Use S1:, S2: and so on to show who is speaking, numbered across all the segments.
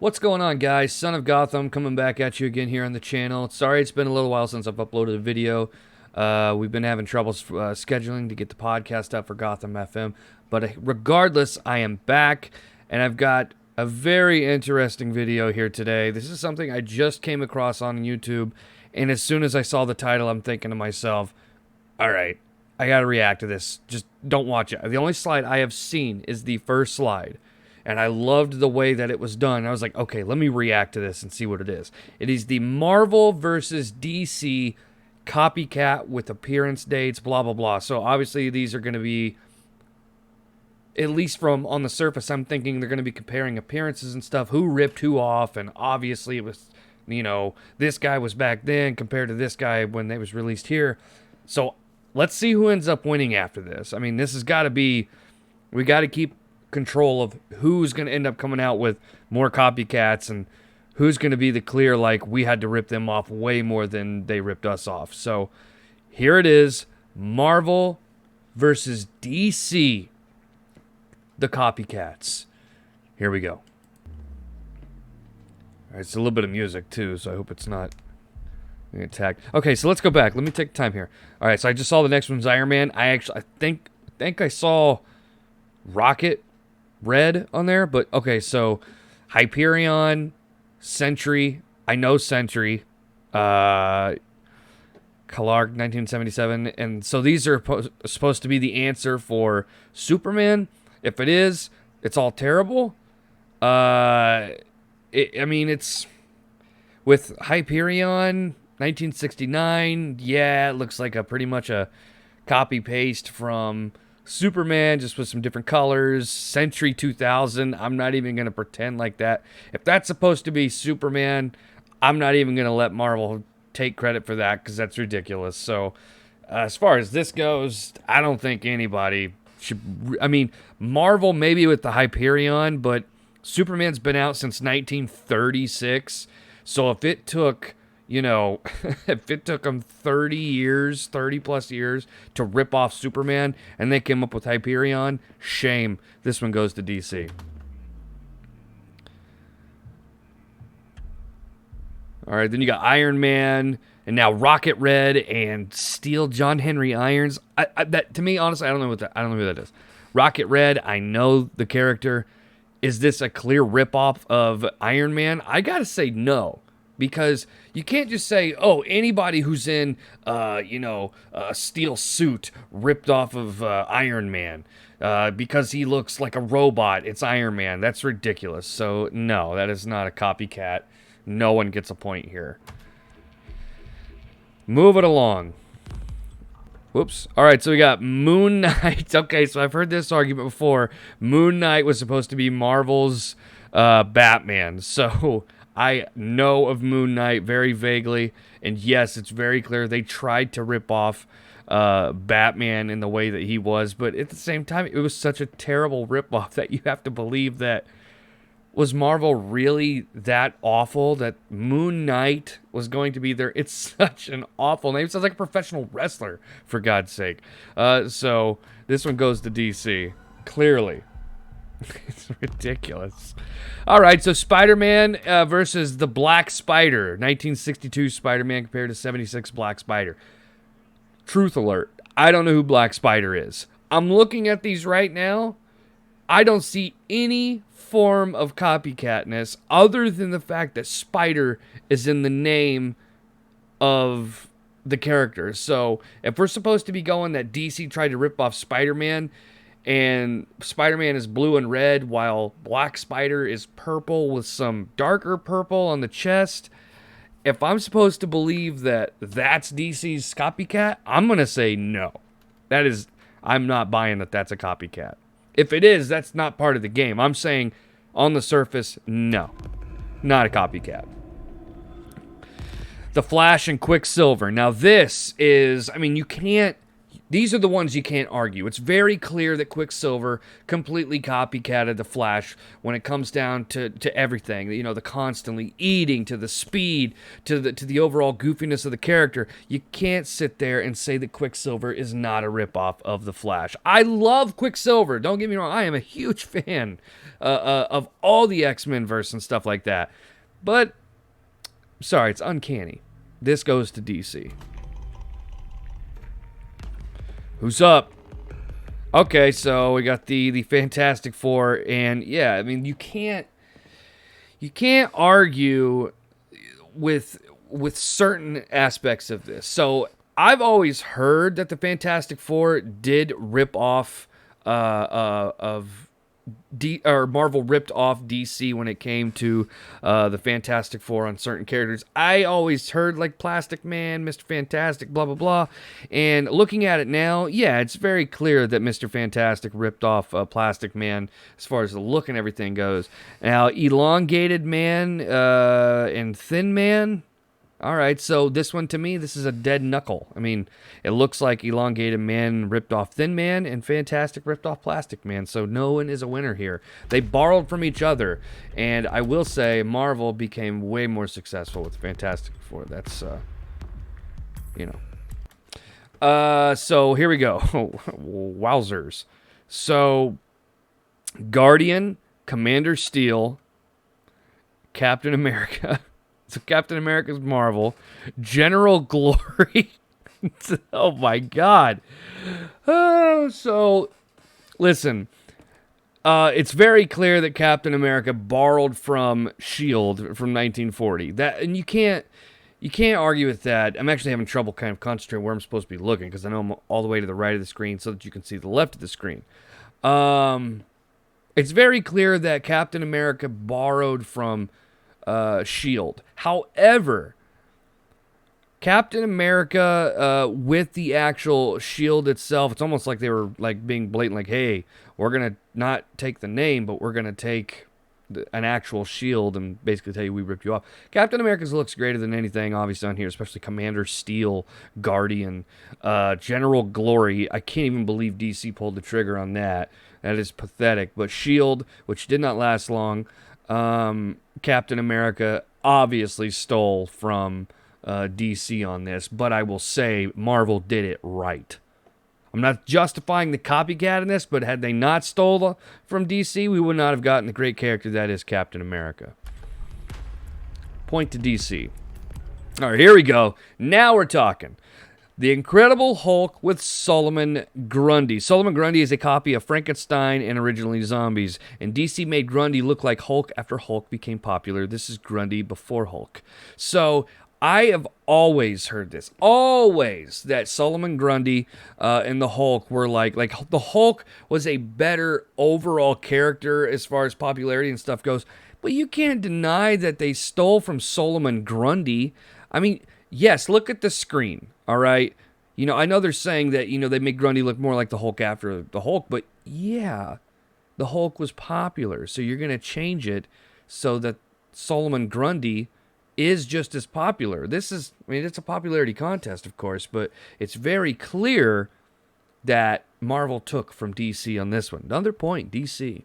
S1: What's going on, guys? Son of Gotham coming back at you again here on the channel. Sorry it's been a little while since I've uploaded a video. We've been having trouble scheduling to get the podcast up for Gotham FM. But regardless, I am back, and I've got a very interesting video here today. This is something I just came across on YouTube, and as soon as I saw the title, I'm thinking to myself, all right, I got to react to this. Just don't watch it. The only slide I have seen is the first slide. And I loved the way that it was done. I was like, okay, let me react to this and see what it is. It is the Marvel versus DC copycat with appearance dates, blah, blah, blah. So obviously these are going to be, at least from on the surface, I'm thinking they're going to be comparing appearances and stuff. Who ripped who off? And obviously it was, this guy was back then compared to this guy when they was released here. So let's see who ends up winning after this. I mean, this has got to be, we got to keep control of who's going to end up coming out with more copycats and who's going to be the clear, like, we had to rip them off way more than they ripped us off. So here it is, Marvel versus DC, the copycats. Here we go. All right, it's a little bit of music too, so I hope it's not attacked. Okay, so let's go back. Let me take time here. All right, so I just saw the next one's Iron Man. I think I saw Rocket Red on there, but okay, so Hyperion, Sentry, I know Sentry, Clark 1977, and so these are supposed to be the answer for Superman. If it is, it's all terrible. I mean, it's with Hyperion 1969. Yeah, it looks like pretty much a copy paste from Superman, just with some different colors. Sentry 2000, I'm not even going to pretend like that. If that's supposed to be Superman, I'm not even going to let Marvel take credit for that because that's ridiculous. So, as far as this goes, I don't think anybody should. I mean, Marvel maybe with the Hyperion, but Superman's been out since 1936. So if it took, if it took them 30 plus years to rip off Superman and they came up with Hyperion, shame. This one goes to DC. All right, then you got Iron Man and now Rocket Red and Steel John Henry Irons. That, to me, honestly, I don't know who that is. Rocket Red, I know the character. Is this a clear ripoff of Iron Man? I gotta say no. Because you can't just say, oh, anybody who's in, a steel suit ripped off of Iron Man. Because he looks like a robot, it's Iron Man. That's ridiculous. So, no, that is not a copycat. No one gets a point here. Move it along. Whoops. All right, so we got Moon Knight. Okay, so I've heard this argument before. Moon Knight was supposed to be Marvel's Batman. So I know of Moon Knight very vaguely, and yes, it's very clear they tried to rip off Batman in the way that he was, but at the same time, it was such a terrible ripoff that you have to believe that, was Marvel really that awful that Moon Knight was going to be there? It's such an awful name. It sounds like a professional wrestler, for God's sake. So this one goes to DC, clearly. It's ridiculous. All right, so Spider-Man versus the Black Spider. 1962 Spider-Man compared to 76 Black Spider. Truth alert, I don't know who Black Spider is. I'm looking at these right now. I don't see any form of copycatness other than the fact that Spider is in the name of the character. So if we're supposed to be going that DC tried to rip off Spider-Man, and Spider-Man is blue and red, while Black Spider is purple with some darker purple on the chest. If I'm supposed to believe that that's DC's copycat, I'm going to say no. I'm not buying that that's a copycat. If it is, that's not part of the game. I'm saying, on the surface, no. Not a copycat. The Flash and Quicksilver. Now this is, I mean, you can't, These are the ones you can't argue. It's very clear that Quicksilver completely copycatted the Flash when it comes down to everything. You know, the constantly eating, to the speed, to the overall goofiness of the character. You can't sit there and say that Quicksilver is not a ripoff of the Flash. I love Quicksilver. Don't get me wrong. I am a huge fan of all the X-Men verse and stuff like that. But, sorry, it's uncanny. This goes to DC. Who's up? Okay, so we got the Fantastic Four, and yeah, I mean you can't argue with certain aspects of this. So I've always heard that the Fantastic Four did rip off Marvel ripped off DC when it came to the Fantastic Four on certain characters. I always heard like Plastic Man, Mr. Fantastic, blah, blah, blah. And looking at it now, yeah, it's very clear that Mr. Fantastic ripped off Plastic Man as far as the look and everything goes. Now, Elongated Man and Thin Man, all right, so this one, to me, this is a dead knuckle. I mean, it looks like Elongated Man ripped off Thin Man and Fantastic ripped off Plastic Man, so no one is a winner here. They borrowed from each other, and I will say Marvel became way more successful with Fantastic Four. That's, you know. So here we go. Wowzers. So, Guardian, Commander Steel, Captain America... So Captain America's Marvel, General Glory. Oh my God. So, listen. It's very clear that Captain America borrowed from S.H.I.E.L.D. from 1940. And you can't argue with that. I'm actually having trouble kind of concentrating where I'm supposed to be looking because I know I'm all the way to the right of the screen so that you can see the left of the screen. It's very clear that Captain America borrowed from S.H.I.E.L.D. However, Captain America with the actual S.H.I.E.L.D. itself, it's almost like they were like being blatant, like, hey, we're going to not take the name, but we're going to take an actual S.H.I.E.L.D. and basically tell you we ripped you off. Captain America's looks greater than anything, obviously, on here, especially Commander Steel, Guardian, General Glory. I can't even believe DC pulled the trigger on that. That is pathetic. But S.H.I.E.L.D., which did not last long, Captain America obviously stole from DC on this, but I will say Marvel did it right. I'm not justifying the copycat in this, but had they not stole from DC, we would not have gotten the great character that is Captain America. Point to DC. All right, here we go. Now we're talking. The Incredible Hulk with Solomon Grundy. Solomon Grundy is a copy of Frankenstein and Originally Zombies, and DC made Grundy look like Hulk after Hulk became popular. This is Grundy before Hulk. So I have always heard this, that Solomon Grundy and the Hulk were like the Hulk was a better overall character as far as popularity and stuff goes, but you can't deny that they stole from Solomon Grundy. I mean, yes, look at the screen. All right, you know, I know they're saying that, you know, they make Grundy look more like the Hulk after the Hulk, but yeah, the Hulk was popular, so you're going to change it so that Solomon Grundy is just as popular. This is, I mean, it's a popularity contest, of course, but it's very clear that Marvel took from DC on this one. Another point, DC.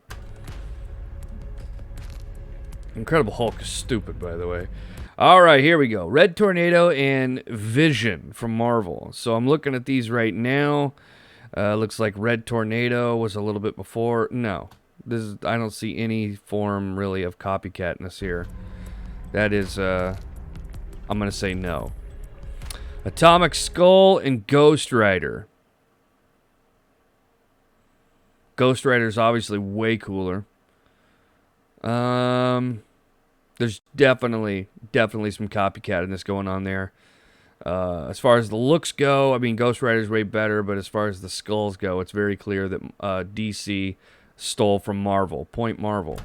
S1: Incredible Hulk is stupid, by the way. All right, here we go. Red Tornado and Vision from Marvel. So I'm looking at these right now. Looks like Red Tornado was a little bit before. No, I don't see any form really of copycatness here. That is, I'm going to say no. Atomic Skull and Ghost Rider. Ghost Rider is obviously way cooler. There's definitely some copycatness going on there. As far as the looks go, I mean, Ghost Rider's way better, but as far as the skulls go, it's very clear that DC stole from Marvel. Point Marvel.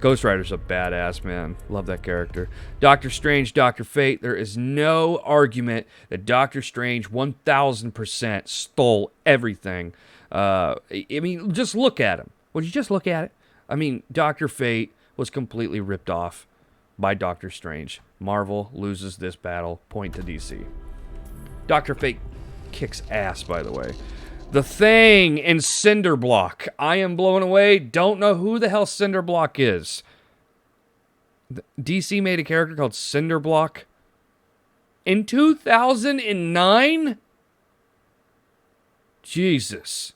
S1: Ghost Rider's a badass, man. Love that character. Doctor Strange, Dr. Fate. There is no argument that Doctor Strange 1000% stole everything. I mean, just look at him. Would you just look at it? I mean, Dr. Fate was completely ripped off by Doctor Strange. Marvel loses this battle. Point to DC. Dr. Fate kicks ass, by the way. The Thing and Cinderblock. I am blown away. Don't know who the hell Cinderblock is. DC made a character called Cinderblock in 2009? Jesus.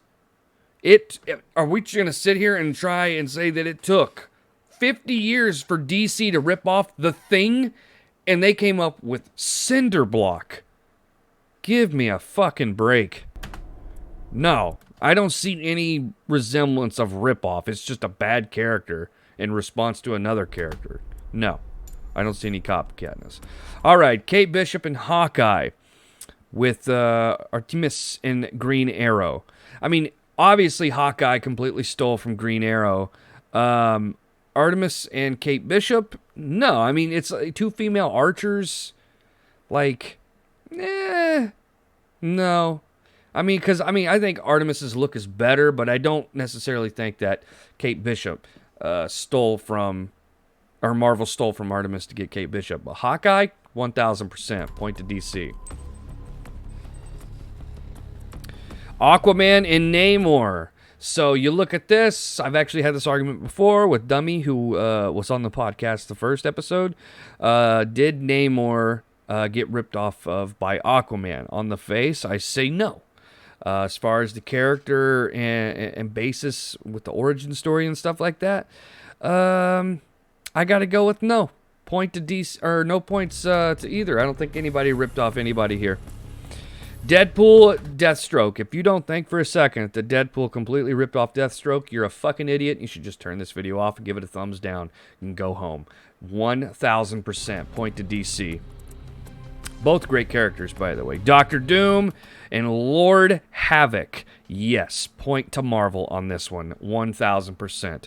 S1: Are we going to sit here and try and say that it took 50 years for DC to rip off The Thing, and they came up with Cinderblock? Give me a fucking break. No, I don't see any resemblance of ripoff. It's just a bad character in response to another character. No, I don't see any copycatness. All right, Kate Bishop and Hawkeye with Artemis and Green Arrow. I mean, obviously Hawkeye completely stole from Green Arrow. Artemis and Kate Bishop, no. I mean, it's two female archers. Like, no. I mean, I think Artemis's look is better, but I don't necessarily think that Kate Bishop stole from, or Marvel stole from Artemis to get Kate Bishop. But Hawkeye, 1,000%. Point to DC. Aquaman and Namor. So you look at this. I've actually had this argument before with Dummy, who was on the podcast the first episode. Did Namor get ripped off of by Aquaman? On the face, I say no. As far as the character and basis with the origin story and stuff like that, I got to go with no. Point to DC, or no points to either. I don't think anybody ripped off anybody here. Deadpool, Deathstroke. If you don't think for a second that Deadpool completely ripped off Deathstroke, you're a fucking idiot. You should just turn this video off and give it a thumbs down and go home. 1,000%. Point to DC. Both great characters, by the way. Doctor Doom and Lord Havoc. Yes, point to Marvel on this one. 1,000%.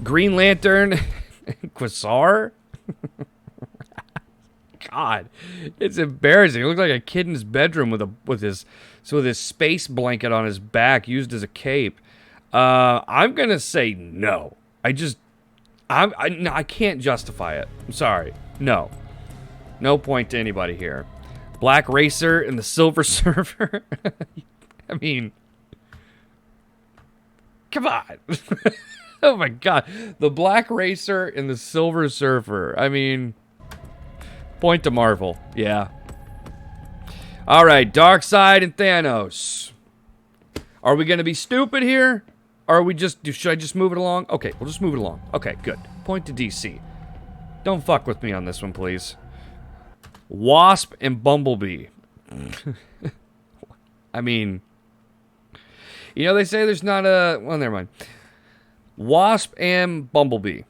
S1: Green Lantern, Quasar. God, it's embarrassing. It looks like a kid in his bedroom with his space blanket on his back, used as a cape. I'm gonna say no. I can't justify it. I'm sorry. No point to anybody here. Black Racer and the Silver Surfer. I mean, come on. Oh my God, the Black Racer and the Silver Surfer. I mean, point to Marvel. Yeah. All right, Darkseid and Thanos. Are we gonna be stupid here? Or are we should I just move it along? Okay, we'll just move it along. Okay, good. Point to DC. Don't fuck with me on this one, please. Wasp and Bumblebee. I mean, you know, they say there's not a... Well, never mind. Wasp and Bumblebee.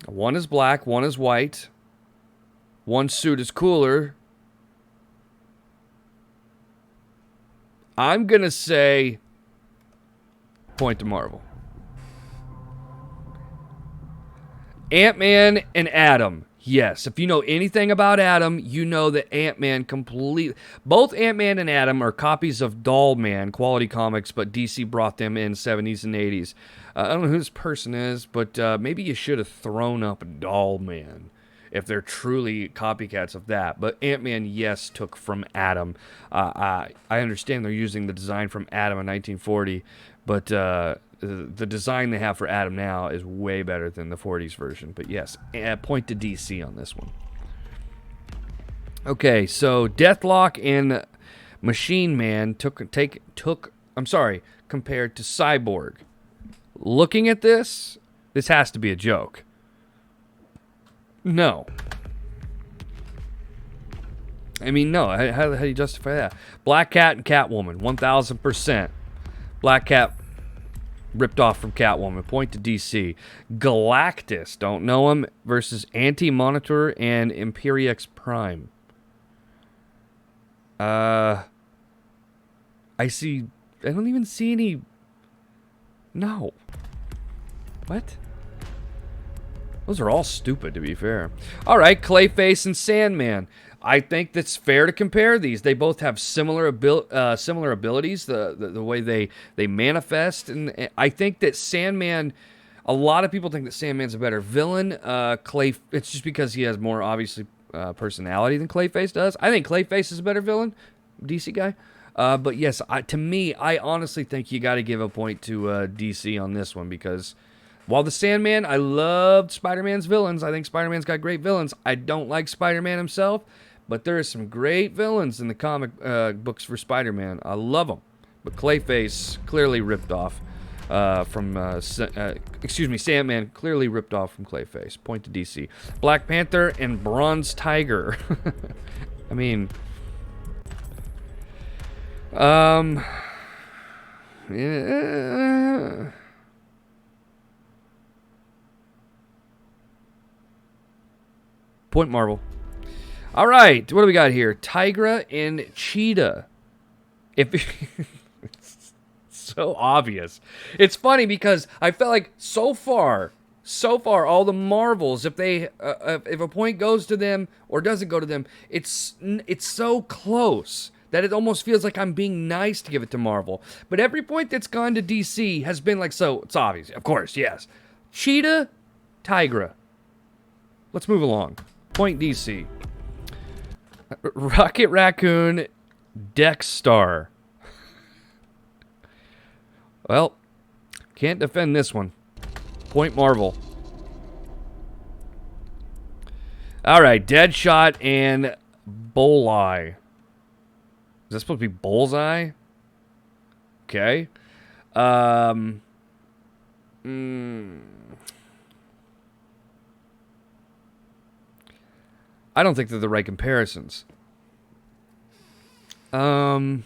S1: One is black, one is white. One suit is cooler. I'm gonna say point to Marvel. Ant-Man and Atom. Yes, if you know anything about Atom, you know that Ant-Man completely... Both Ant-Man and Atom are copies of Doll Man, quality comics, but DC brought them in 70s and 80s. I don't know who this person is, but maybe you should have thrown up Doll Man if they're truly copycats of that. But Ant-Man, yes, took from Atom. I understand they're using the design from Atom in 1940, but the design they have for Atom now is way better than the 40s version. But yes, point to DC on this one. Okay, so Deathlock and Machine Man compared to Cyborg. Looking at this has to be a joke. No. I mean, no. How do you justify that? Black Cat and Catwoman, 1,000%. Black Cat ripped off from Catwoman. Point to DC. Galactus, don't know him, versus Anti-Monitor and Imperiex Prime. I don't even see any... No. What? Those are all stupid, to be fair. All right, Clayface and Sandman. I think that's fair to compare these. They both have similar abilities, the way they manifest. And I think that Sandman, A lot of people think that Sandman's a better villain. It's just because he has more, obviously, personality than Clayface does. I think Clayface is a better villain, DC guy. But yes, to me, I honestly think you got to give a point to DC on this one, because while the Sandman, I loved Spider-Man's villains. I think Spider-Man's got great villains. I don't like Spider-Man himself, but there are some great villains in the comic books for Spider-Man. I love them. But Clayface clearly ripped off Sandman clearly ripped off from Clayface. Point to DC. Black Panther and Bronze Tiger. I mean, yeah. Point Marvel. All right, what do we got here? Tigra and Cheetah. It's so obvious. It's funny because I felt like so far, all the Marvels, if a point goes to them or doesn't go to them, it's so close that it almost feels like I'm being nice to give it to Marvel. But every point that's gone to DC has been like, so it's obvious. Of course, yes. Cheetah, Tigra. Let's move along. Point DC. Rocket Raccoon, Dexstar. Well, can't defend this one. Point Marvel. Alright, Deadshot and Bullseye. Is that supposed to be Bullseye? Okay. I don't think they're the right comparisons. No.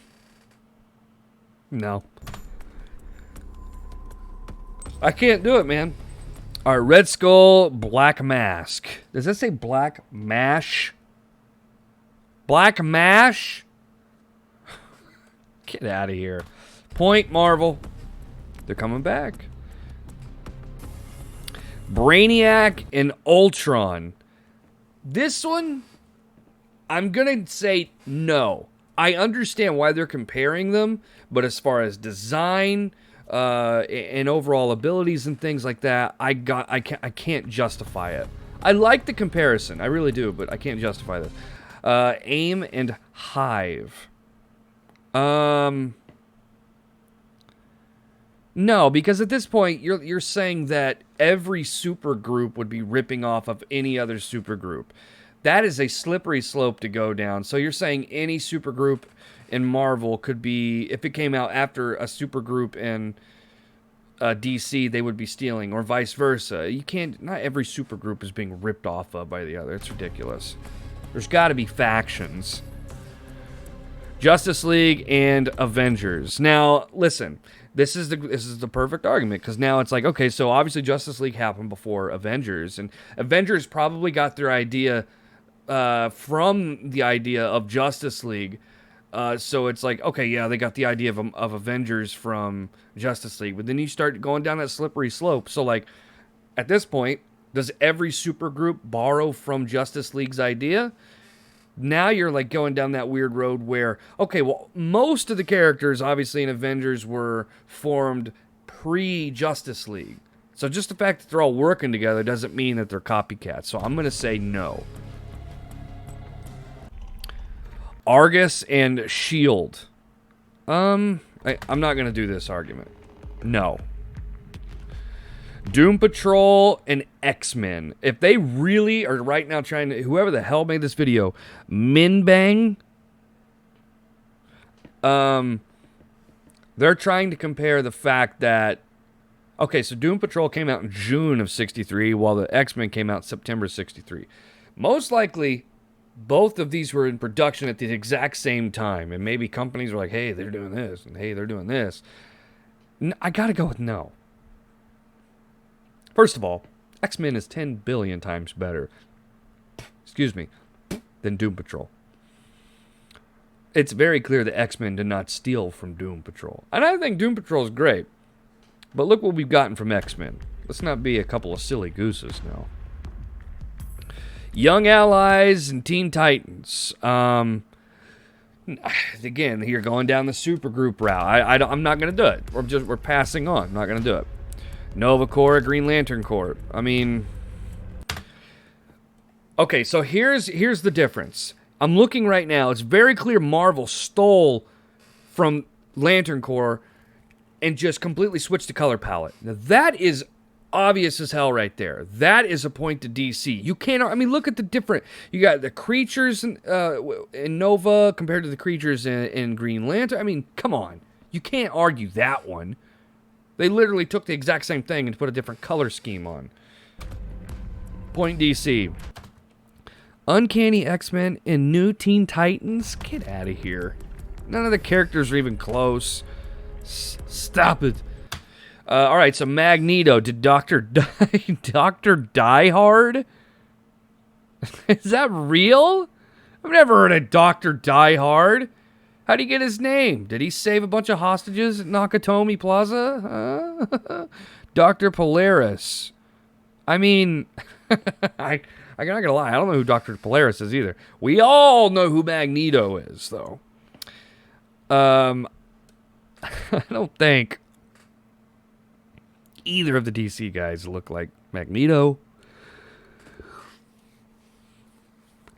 S1: I can't do it, man. All right, Red Skull, Black Mask. Does that say Black Mash? Black Mash? Get out of here. Point Marvel. They're coming back. Brainiac and Ultron. This one, I'm going to say no. I understand why they're comparing them, but as far as design and overall abilities and things like that, I can't justify it. I like the comparison, I really do, but I can't justify this. AIM and Hive. No, because at this point you're saying that every super group would be ripping off of any other super group. That is a slippery slope to go down. So you're saying any super group in Marvel could be, if it came out after a super group in DC, they would be stealing, or vice versa. You can't, not every super group is being ripped off of by the other. It's ridiculous. There's got to be factions. Justice League and Avengers. Now, listen, this is the perfect argument, because now it's like, okay, so obviously Justice League happened before Avengers, and Avengers probably got their idea from the idea of Justice League. So it's like, okay, yeah, they got the idea of Avengers from Justice League, but then you start going down that slippery slope. So like, at this point, does every super group borrow from Justice League's idea? Now you're like going down that weird road where, okay, well, most of the characters obviously in Avengers were formed pre-Justice League. So just the fact that they're all working together doesn't mean that they're copycats. So I'm going to say no. Argus and S.H.I.E.L.D. I'm not going to do this argument. No. Doom Patrol and X-Men. If they really are right now trying to, whoever the hell made this video, Minbang, they're trying to compare the fact that, okay, so Doom Patrol came out in June of 63, while the X-Men came out in September 63. Most likely, both of these were in production at the exact same time, and maybe companies were like, hey, they're doing this, and hey, they're doing this. I gotta go with no. First of all, X-Men is 10 billion times better, than Doom Patrol. It's very clear that X-Men did not steal from Doom Patrol. And I think Doom Patrol is great, but look what we've gotten from X-Men. Let's not be a couple of silly gooses now. Young Allies and Teen Titans. Again, you're going down the supergroup route. I'm not going to do it. We're passing on. I'm not going to do it. Nova Corps, Green Lantern Corps. I mean, okay, so here's the difference. I'm looking right now. It's very clear Marvel stole from Lantern Corps and just completely switched the color palette. Now, that is obvious as hell right there. That is a point to DC. You can't, I mean, look at the different, you got the creatures in Nova compared to the creatures in Green Lantern. I mean, come on. You can't argue that one. They literally took the exact same thing and put a different color scheme on. Point DC. Uncanny X-Men and New Teen Titans? Get out of here. None of the characters are even close. Stop it. Alright, so Magneto. Did Dr. Die Hard? Is that real? I've never heard of Dr. Die Hard. How'd he get his name? Did he save a bunch of hostages at Nakatomi Plaza? Dr. Polaris. I mean, I'm not gonna lie, I don't know who Dr. Polaris is either. We all know who Magneto is, though. I don't think either of the DC guys look like Magneto.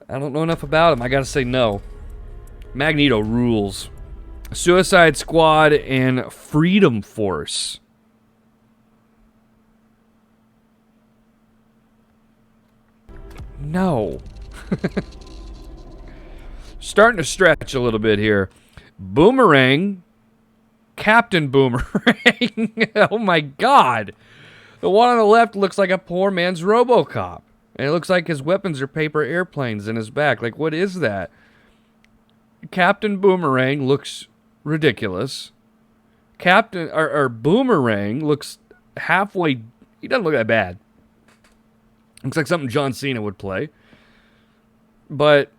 S1: I don't know enough about him. I gotta say no. Magneto rules. Suicide Squad and Freedom Force. No. Starting to stretch a little bit here. Boomerang. Captain Boomerang. Oh my god. The one on the left looks like a poor man's RoboCop. And it looks like his weapons are paper airplanes in his back. Like, what is that? Captain Boomerang looks ridiculous. Boomerang looks halfway. He doesn't look that bad. Looks like something John Cena would play. But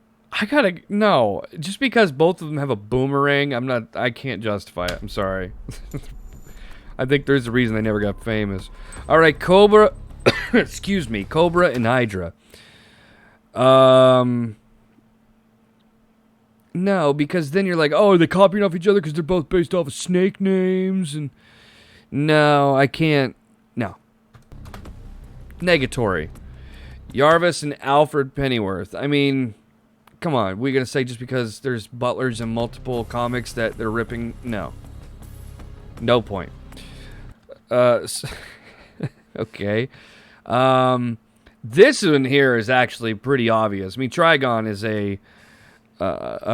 S1: no. Just because both of them have a boomerang, I can't justify it. I'm sorry. I think there's a reason they never got famous. Alright, Cobra. Excuse me. Cobra and Hydra. No, because then you're like, oh, are they copying off each other because they're both based off of snake names? And no, I can't. No. Negatory. Jarvis and Alfred Pennyworth. I mean, come on. We're going to say just because there's butlers in multiple comics that they're ripping? No. No point. Okay. This one here is actually pretty obvious. I mean, Trigon is a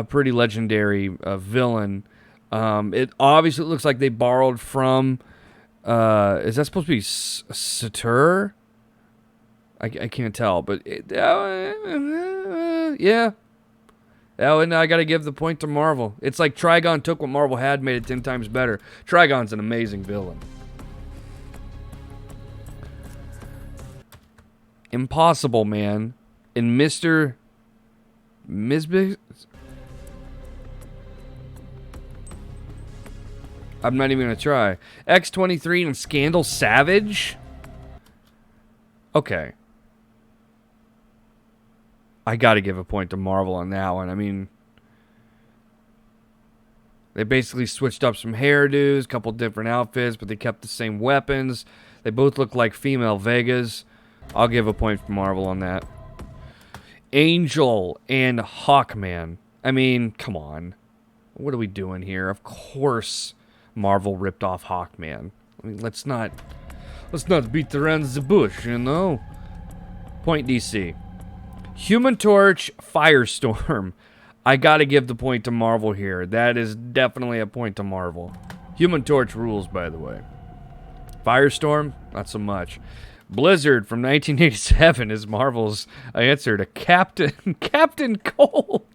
S1: pretty legendary villain. It obviously looks like they borrowed from. Is that supposed to be Satur? I can't tell, but yeah. Oh, and I got to give the point to Marvel. It's like Trigon took what Marvel had, made it 10 times better. Trigon's an amazing villain. Impossible Man and Mr. Misbig. I'm not even going to try. X23 and Scandal Savage? Okay. I got to give a point to Marvel on that one. I mean, they basically switched up some hairdos, a couple different outfits, but they kept the same weapons. They both look like female Vegas. I'll give a point for Marvel on that. Angel and Hawkman. I mean, come on. What are we doing here? Of course Marvel ripped off Hawkman. I mean, let's not beat around the bush, you know? Point DC. Human Torch, Firestorm. I gotta give the point to Marvel here. That is definitely a point to Marvel. Human Torch rules, by the way. Firestorm, not so much. Blizzard from 1987 is Marvel's answer to Captain Cold.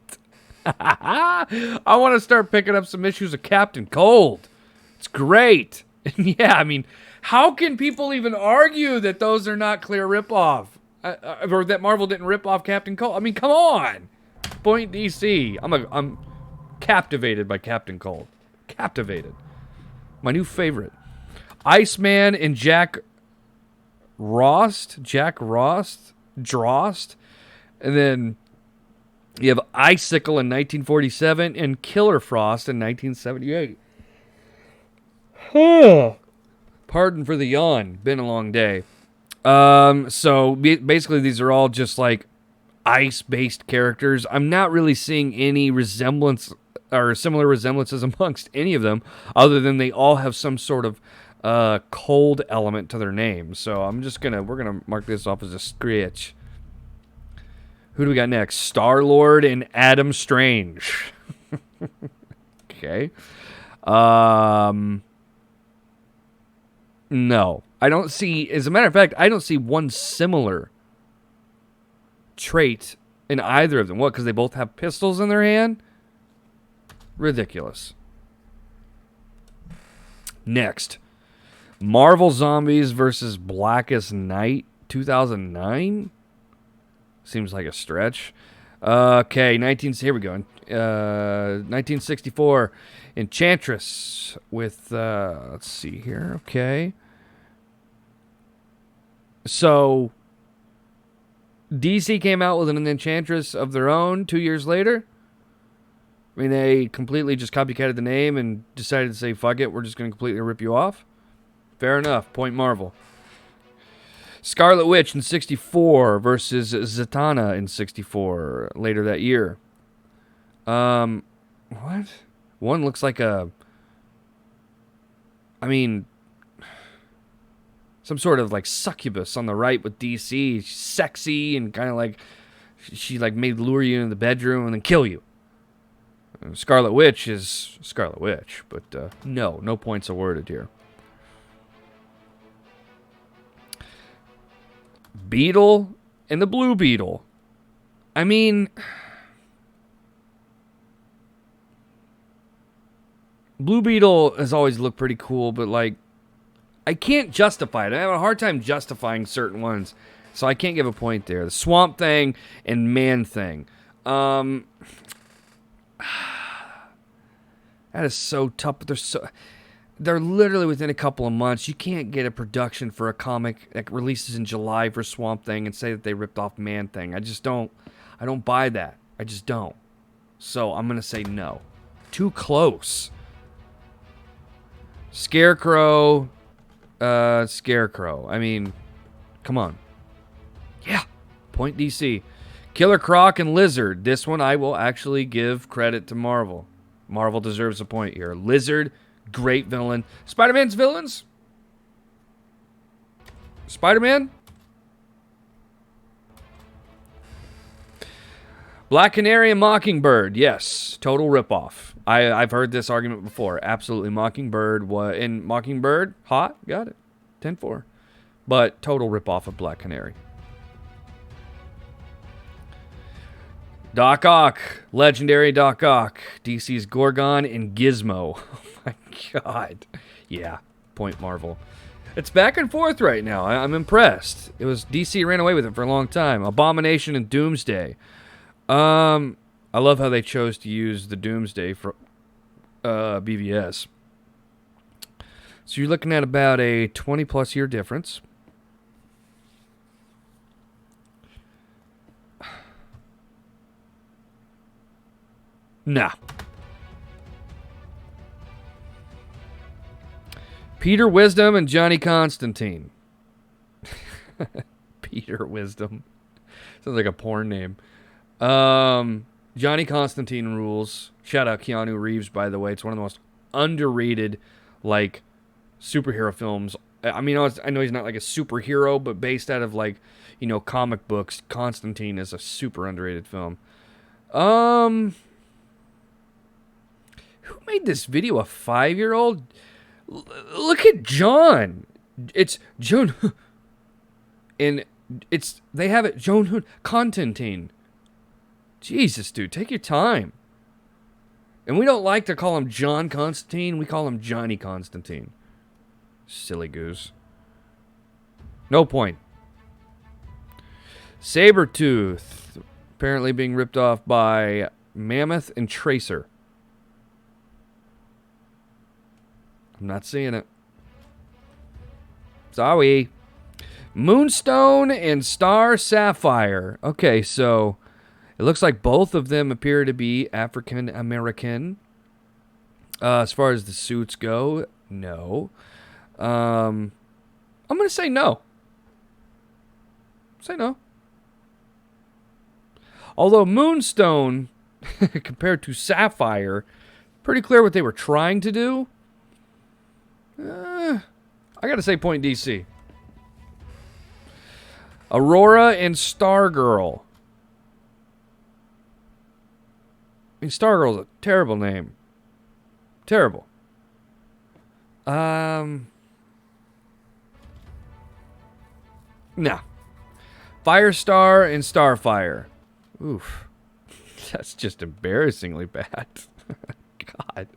S1: I want to start picking up some issues of Captain Cold. It's great. Yeah, I mean, how can people even argue that those are not clear ripoff? Or that Marvel didn't rip off Captain Cold? I mean, come on. Point DC. I'm captivated by Captain Cold. Captivated. My new favorite. Iceman and Jack Drost. And then you have Icicle in 1947 and Killer Frost in 1978. Pardon for the yawn. Been a long day. So basically these are all just like ice-based characters. I'm not really seeing any resemblance or similar resemblances amongst any of them, other than they all have some sort of cold element to their name. So we're gonna mark this off as a scratch. Who do we got next? Star-Lord and Adam Strange. Okay. No. I don't see, as a matter of fact, I don't see one similar trait in either of them. What, because they both have pistols in their hand? Ridiculous. Next. Marvel Zombies versus Blackest Night 2009? Seems like a stretch. Okay, here we go. 1964, Enchantress with, let's see here, okay. So, DC came out with an Enchantress of their own 2 years later. I mean, they completely just copycatted the name and decided to say, fuck it, we're just going to completely rip you off. Fair enough, point Marvel. Scarlet Witch in 64 versus Zatanna in 64 later that year. What? One looks like some sort of like succubus on the right with DC. She's sexy and kind of like she like may lure you into the bedroom and then kill you. Scarlet Witch is Scarlet Witch, but no points awarded here. Beetle and the Blue Beetle. I mean, Blue Beetle has always looked pretty cool, but like, I can't justify it. I have a hard time justifying certain ones, so I can't give a point there. The Swamp Thing and Man Thing. That is so tough, but they're literally within a couple of months. You can't get a production for a comic that releases in July for Swamp Thing and say that they ripped off Man Thing. I don't buy that. I just don't. So I'm going to say no. Too close. Scarecrow. I mean, come on. Yeah. Point DC. Killer Croc and Lizard. This one I will actually give credit to Marvel. Marvel deserves a point here. Lizard, great villain. Spider-Man's villains? Spider-Man? Black Canary and Mockingbird. Yes, total ripoff. I've heard this argument before. Absolutely. Mockingbird, hot? Got it. 10-4. But total ripoff of Black Canary. Doc Ock. Legendary Doc Ock. DC's Gorgon and Gizmo. Oh my god. Yeah. Point Marvel. It's back and forth right now. I'm impressed. DC ran away with it for a long time. Abomination and Doomsday. I love how they chose to use the Doomsday for BVS. So you're looking at about a 20-plus year difference. Nah. Peter Wisdom and Johnny Constantine. Peter Wisdom. Sounds like a porn name. Johnny Constantine rules. Shout out Keanu Reeves, by the way. It's one of the most underrated, like, superhero films. I mean, I know he's not like a superhero, but based out of, like, comic books, Constantine is a super underrated film. Who made this video? A 5-year-old? Look at John. It's John. And they have it, John Constantine. Jesus, dude, take your time. And we don't like to call him John Constantine. We call him Johnny Constantine. Silly goose. No point. Sabertooth. Apparently being ripped off by Mammoth and Tracer. I'm not seeing it. Sorry. Moonstone and Star Sapphire. Okay, so it looks like both of them appear to be African American. As far as the suits go, no. I'm going to say no. Say no. Although Moonstone, compared to Sapphire, pretty clear what they were trying to do. I got to say point DC. Aurora and Stargirl. I mean, Stargirl's a terrible name. Terrible. No. Firestar and Starfire. Oof. That's just embarrassingly bad. God.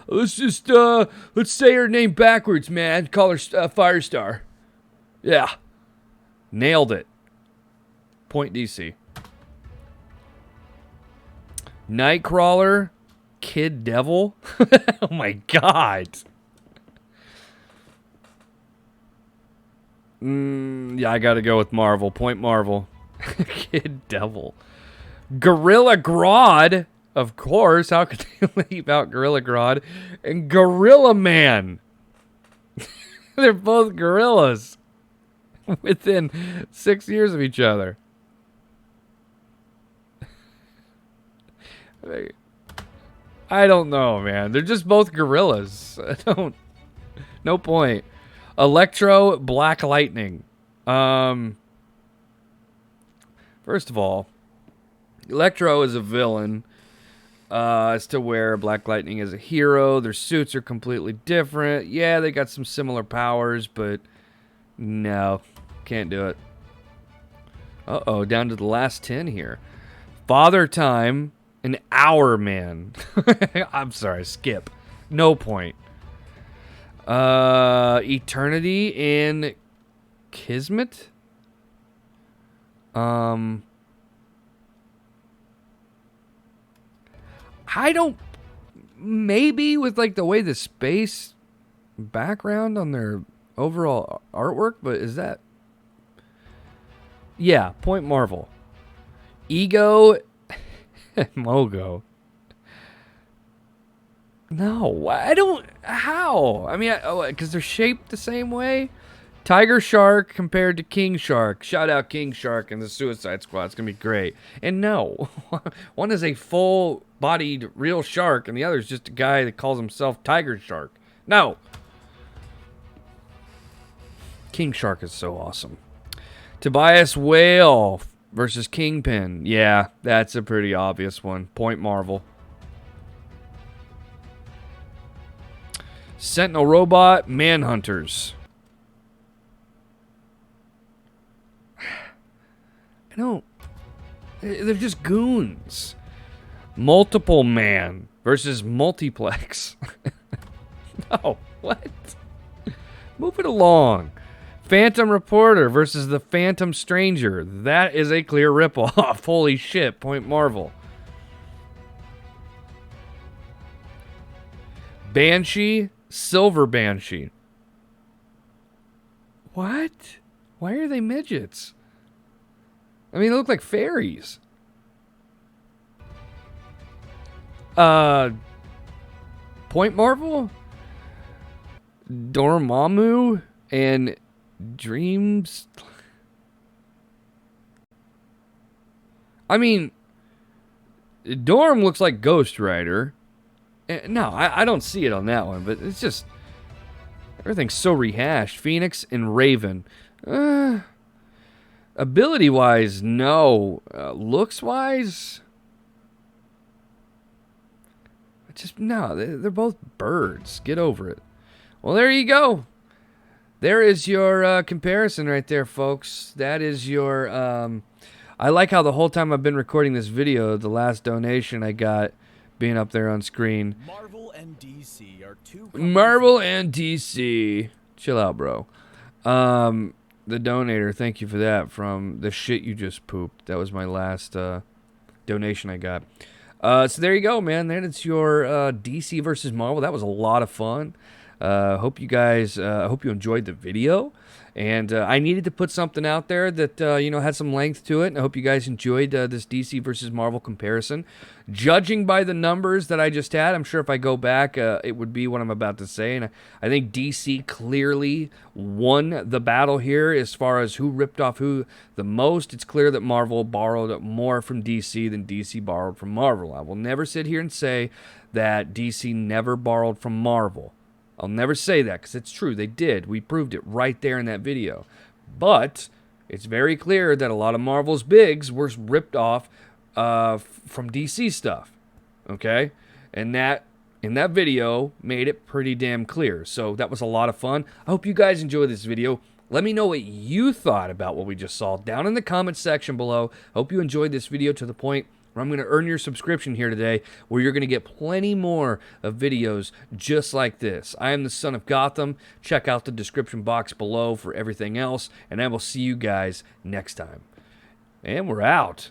S1: Let's just, let's say her name backwards, man. Call her Firestar. Yeah. Nailed it. Point DC. Nightcrawler, Kid Devil. Oh my God. Yeah, I gotta go with Marvel. Point Marvel. Kid Devil. Gorilla Grodd. Of course. How could they leave out Gorilla Grodd? And Gorilla Man. They're both gorillas. Within 6 years of each other. I don't know, man. They're just both gorillas. No point. Electro, Black Lightning. First of all, Electro is a villain. As to where Black Lightning is a hero. Their suits are completely different. Yeah, they got some similar powers, but no, can't do it. Uh-oh, down to the last 10 here. Father Time, an Hour Man. I'm sorry, skip. No point. Eternity and Kismet. I don't. Maybe with like the way the space background on their overall artwork, but is that? Yeah, point Marvel. Ego, Mogo. No, I don't. How? I mean, because they're shaped the same way. Tiger Shark compared to King Shark. Shout out King Shark and the Suicide Squad. It's going to be great. And no, one is a full-bodied real shark, and the other is just a guy that calls himself Tiger Shark. No. King Shark is so awesome. Tobias Whale versus Kingpin. Yeah, that's a pretty obvious one. Point Marvel. Sentinel Robot, Manhunters. I don't. They're just goons. Multiple Man versus Multiplex. No, what? Move it along. Phantom Reporter versus the Phantom Stranger. That is a clear ripoff. Holy shit. Point Marvel. Banshee, Silver Banshee. What? Why are they midgets? I mean, they look like fairies. Point Marvel? Dormammu and Dreams. I mean, Dorm looks like Ghost Rider. No, I don't see it on that one, but it's just everything's so rehashed. Phoenix and Raven. Ability-wise, no. Looks-wise, just no. They're both birds. Get over it. Well, there you go. There is your comparison right there, folks. That is your... I like how the whole time I've been recording this video, the last donation I got being up there on screen.
S2: Marvel and DC are two...
S1: Marvel and DC. Chill out, bro. The donator, thank you for that, from the shit you just pooped. That was my last donation I got. So there you go, man. That is your DC versus Marvel. That was a lot of fun. Hope you guys, I hope you enjoyed the video. And I needed to put something out there that, had some length to it. And I hope you guys enjoyed this DC versus Marvel comparison. Judging by the numbers that I just had, I'm sure if I go back, it would be what I'm about to say. And I think DC clearly won the battle here as far as who ripped off who the most. It's clear that Marvel borrowed more from DC than DC borrowed from Marvel. I will never sit here and say that DC never borrowed from Marvel. I'll never say that because it's true. They did. We proved it right there in that video. But it's very clear that a lot of Marvel's bigs were ripped off from DC stuff. Okay? And that, in that video, made it pretty damn clear. So that was a lot of fun. I hope you guys enjoyed this video. Let me know what you thought about what we just saw down in the comment section below. Hope you enjoyed this video to the point where I'm going to earn your subscription here today, where you're going to get plenty more of videos just like this. I am the son of Gotham. Check out the description box below for everything else, and I will see you guys next time. And we're out.